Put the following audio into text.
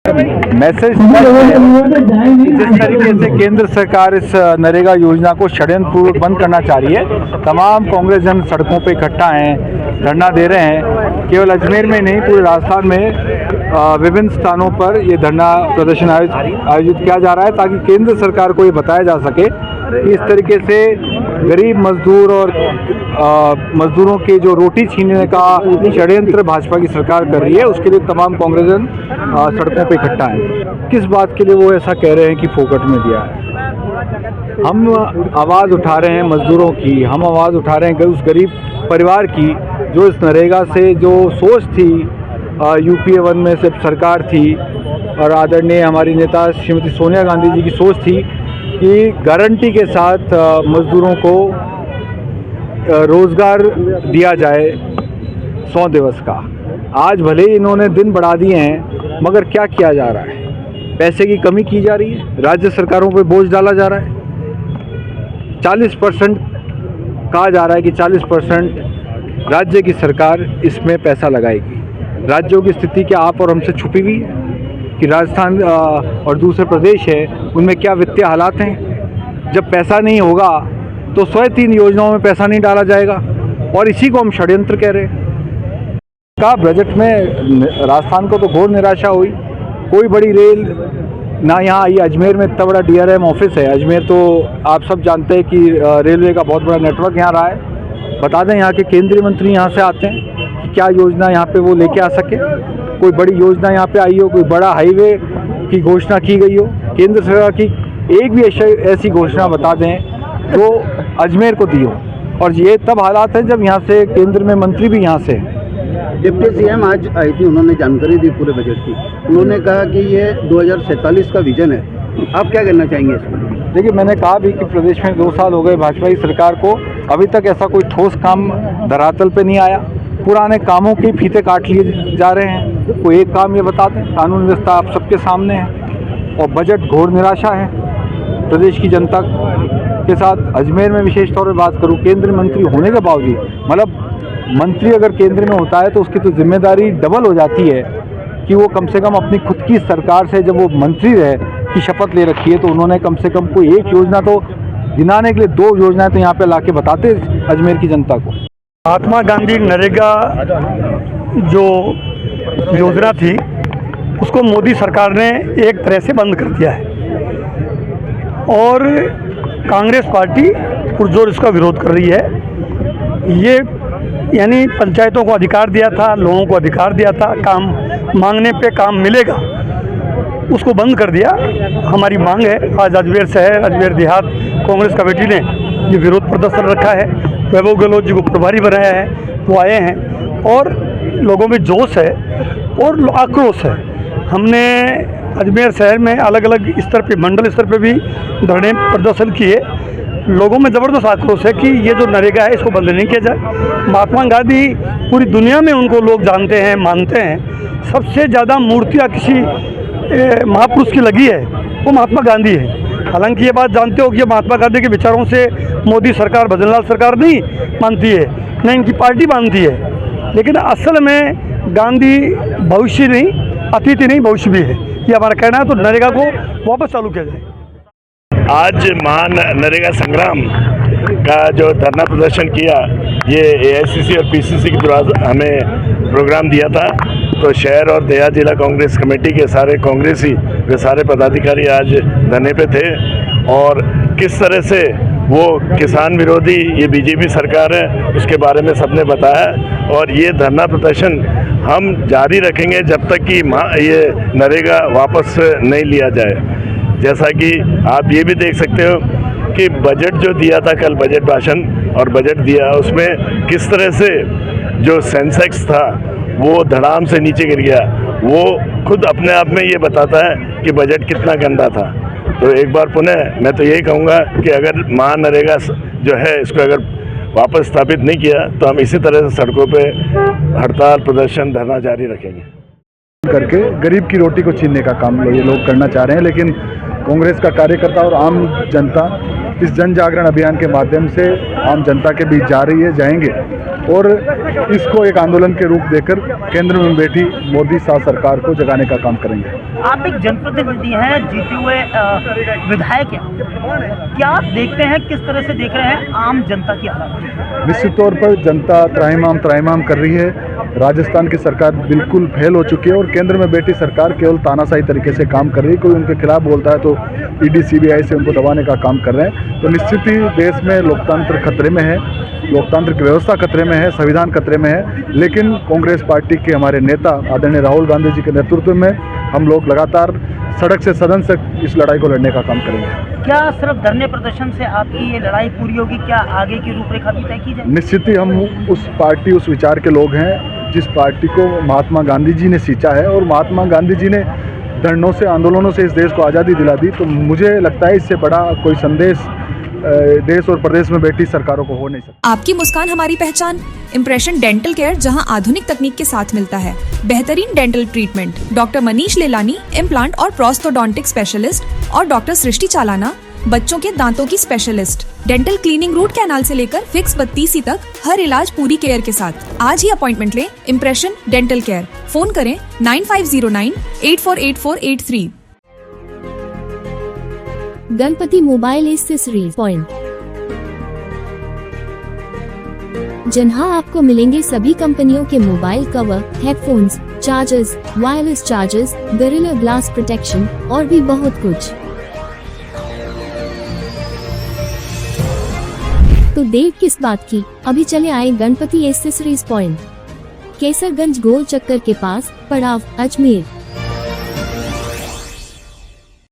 Message जिस तरीके से केंद्र सरकार इस नरेगा योजना को षड्यंत्रपूर्वक बंद करना चाह रही है, तमाम कांग्रेस जन सड़कों पे इकट्ठा हैं, धरना दे रहे हैं। केवल अजमेर में नहीं, पूरे राजस्थान में विभिन्न स्थानों पर ये धरना प्रदर्शन आयोजित किया जा रहा है ताकि केंद्र सरकार को ये बताया जा सके कि इस तरीके से गरीब मजदूर और मजदूरों के जो रोटी छीनने का षड्यंत्र भाजपा की सरकार कर रही है, उसके लिए तमाम कांग्रेसजन सड़कों पे इकट्ठा हैं। किस बात के लिए वो ऐसा कह रहे हैं कि फोकट में दिया है? हम आवाज़ उठा रहे हैं मजदूरों की, हम आवाज़ उठा रहे हैं उस गरीब परिवार की जो इस नरेगा से जो सोच थी, यूपीए 1 में से सरकार थी और आदरणीय हमारी नेता श्रीमती सोनिया गांधी जी की सोच थी कि गारंटी के साथ मजदूरों को रोज़गार दिया जाए 100 दिवस का। आज भले ही इन्होंने दिन बढ़ा दिए हैं, मगर क्या किया जा रहा है? पैसे की कमी की जा रही है, राज्य सरकारों पर बोझ डाला जा रहा है। 40% कहा जा रहा है कि 40% राज्य की सरकार इसमें पैसा लगाएगी। राज्यों की स्थिति क्या आप और हमसे छुपी हुई है कि राजस्थान और दूसरे प्रदेश है, उनमें क्या वित्तीय हालात हैं? जब पैसा नहीं होगा तो 103 योजनाओं में पैसा नहीं डाला जाएगा और इसी को हम षड्यंत्र कह रहे हैं। का बजट में राजस्थान को तो घोर निराशा हुई। कोई बड़ी रेल ना यहाँ आई। अजमेर में इतना बड़ा DRM ऑफिस है। अजमेर तो आप सब जानते हैं कि रेलवे का बहुत बड़ा नेटवर्क यहाँ रहा है। बता दें यहाँ के केंद्रीय मंत्री यहाँ से आते हैं कि क्या योजना यहाँ पे वो लेके आ सके। कोई बड़ी योजना यहाँ पे आई हो, कोई बड़ा हाईवे की घोषणा की गई हो, केंद्र सरकार की एक भी ऐसी घोषणा बता दें जो अजमेर को दी हो। और ये तब हालात है जब यहाँ से केंद्र में मंत्री भी यहाँ से हैं। डिप्टी CM आज आई थी, उन्होंने जानकारी दी पूरे बजट की। उन्होंने कहा कि ये 2047 का विजन है। आप क्या कहना चाहेंगे इस पर? देखिए, मैंने कहा भी कि प्रदेश में 2 साल हो गए भाजपा की सरकार को, अभी तक ऐसा कोई ठोस काम धरातल पे नहीं आया। पुराने कामों के फीते काट लिए जा रहे हैं। कोई एक काम ये बता दें। कानून व्यवस्था आप सबके सामने है और बजट घोर निराशा है प्रदेश की जनता के साथ। अजमेर में विशेष तौर पर बात करूँ, केंद्रीय मंत्री होने के बावजूद, मतलब मंत्री अगर केंद्र में होता है तो उसकी तो जिम्मेदारी डबल हो जाती है कि वो कम से कम अपनी खुद की सरकार से, जब वो मंत्री रहे की शपथ ले रखी है, तो उन्होंने कम से कम कोई एक योजना तो गिनाने के लिए 2 योजनाएं तो यहाँ पे लाके बताते अजमेर की जनता को। महात्मा गांधी नरेगा जो योजना थी उसको मोदी सरकार ने एक तरह से बंद कर दिया है और कांग्रेस पार्टी पुरजोर इसका विरोध कर रही है। ये यानी पंचायतों को अधिकार दिया था, लोगों को अधिकार दिया था, काम मांगने पे काम मिलेगा, उसको बंद कर दिया। हमारी मांग है, आज अजमेर शहर, अजमेर देहात कांग्रेस कमेटी ने ये विरोध प्रदर्शन रखा है। वैभव गहलोत जी को प्रभारी बनाया है, वो आए हैं और लोगों में जोश है और आक्रोश है। हमने अजमेर शहर में अलग अलग स्तर पे, मंडल स्तर पे भी धरने प्रदर्शन किए। लोगों में ज़बरदस्त आक्रोश है कि ये जो नरेगा है इसको बंद नहीं किया जाए। महात्मा गांधी पूरी दुनिया में उनको लोग जानते हैं, मानते हैं। सबसे ज़्यादा मूर्तियाँ किसी महापुरुष की लगी है वो महात्मा गांधी है। हालांकि ये बात जानते हो कि ये महात्मा गांधी के विचारों से मोदी सरकार, भजनलाल सरकार नहीं मानती है, न इनकी पार्टी मानती है। लेकिन असल में गांधी भविष्य नहीं, अतीत नहीं, भविष्य भी है, ये हमारा कहना है। तो नरेगा को वापस चालू किया जाए। आज महान नरेगा संग्राम का जो धरना प्रदर्शन किया, ये AICC और PCC के द्वारा हमें प्रोग्राम दिया था। तो शहर और देहात जिला कांग्रेस कमेटी के सारे कांग्रेसी, वे सारे पदाधिकारी आज धरने पे थे और किस तरह से वो किसान विरोधी ये BJP सरकार है उसके बारे में सबने बताया। और ये धरना प्रदर्शन हम जारी रखेंगे जब तक कि ये नरेगा वापस नहीं लिया जाए। जैसा कि आप ये भी देख सकते हो कि बजट जो दिया था कल, बजट भाषण और बजट दिया, उसमें किस तरह से जो सेंसेक्स था वो धड़ाम से नीचे गिर गया। वो खुद अपने आप में ये बताता है कि बजट कितना गंदा था। तो एक बार पुनः मैं तो यही कहूँगा कि अगर महानरेगा जो है इसको अगर वापस स्थापित नहीं किया तो हम इसी तरह से सड़कों पे हड़ताल, प्रदर्शन, धरना जारी रखेंगे। करके गरीब की रोटी को छीनने का काम ये लोग करना चाह रहे हैं, लेकिन कांग्रेस का कार्यकर्ता और आम जनता इस जन जागरण अभियान के माध्यम से आम जनता के बीच जा रही है, जाएंगे और इसको एक आंदोलन के रूप देकर केंद्र में बैठी मोदी शाह सरकार को जगाने का काम करेंगे। आप एक जनप्रतिनिधि हैं, जीते हुए विधायक हैं, क्या आप देखते हैं, किस तरह से देख रहे हैं आम जनता की हालत? निश्चित तौर पर जनता त्राहिमाम कर रही है। राजस्थान की सरकार बिल्कुल फेल हो चुकी है और केंद्र में बैठी सरकार केवल तानाशाही तरीके से काम कर रही है। कोई उनके खिलाफ बोलता है तो ईडी सीबीआई से उनको दबाने का काम कर रहे हैं। तो निश्चित ही देश में लोकतंत्र खतरे में है, लोकतांत्रिक व्यवस्था खतरे में है, संविधान खतरे में है। लेकिन कांग्रेस पार्टी के हमारे नेता आदरणीय राहुल गांधी जी के नेतृत्व में हम लोग लगातार सड़क से सदन से इस लड़ाई को लड़ने का काम करेंगे। क्या सिर्फ धरने प्रदर्शन से आपकी ये लड़ाई पूरी होगी? क्या आगे की रूपरेखा भी तय की जाए? निश्चित ही हम उस पार्टी, उस विचार के लोग हैं जिस पार्टी को महात्मा गांधी जी ने सींचा है और महात्मा गांधी जी ने धरनों से, आंदोलनों से इस देश को आज़ादी दिला दी। तो मुझे लगता है इससे बड़ा कोई संदेश देश और प्रदेश में बैठी सरकारों को हो नहीं सकता। आपकी मुस्कान हमारी पहचान। इम्प्रेशन डेंटल केयर, जहां आधुनिक तकनीक के साथ मिलता है बेहतरीन dental treatment. Doctor Manish Lelani, implant और प्रोस्थोडोंटिक स्पेशलिस्ट, और डॉक्टर सृष्टि चालाना, बच्चों के दांतों की specialist. Dental cleaning, root canal से लेकर फिक्स बत्तीसी तक हर इलाज पूरी केयर के साथ। आज ही अपॉइंटमेंट लें। Impression dental care. फोन करें 9509848483। गणपति मोबाइल एक्सेसरीज पॉइंट, जहां आपको मिलेंगे सभी कंपनियों के mobile cover, headphones, chargers, wireless chargers, gorilla glass protection और भी बहुत कुछ। तो देर किस बात की, अभी चले आए गणपति एक्सेसरीज पॉइंट, केसरगंज गोल चक्कर के पास, पड़ाव, अजमेर।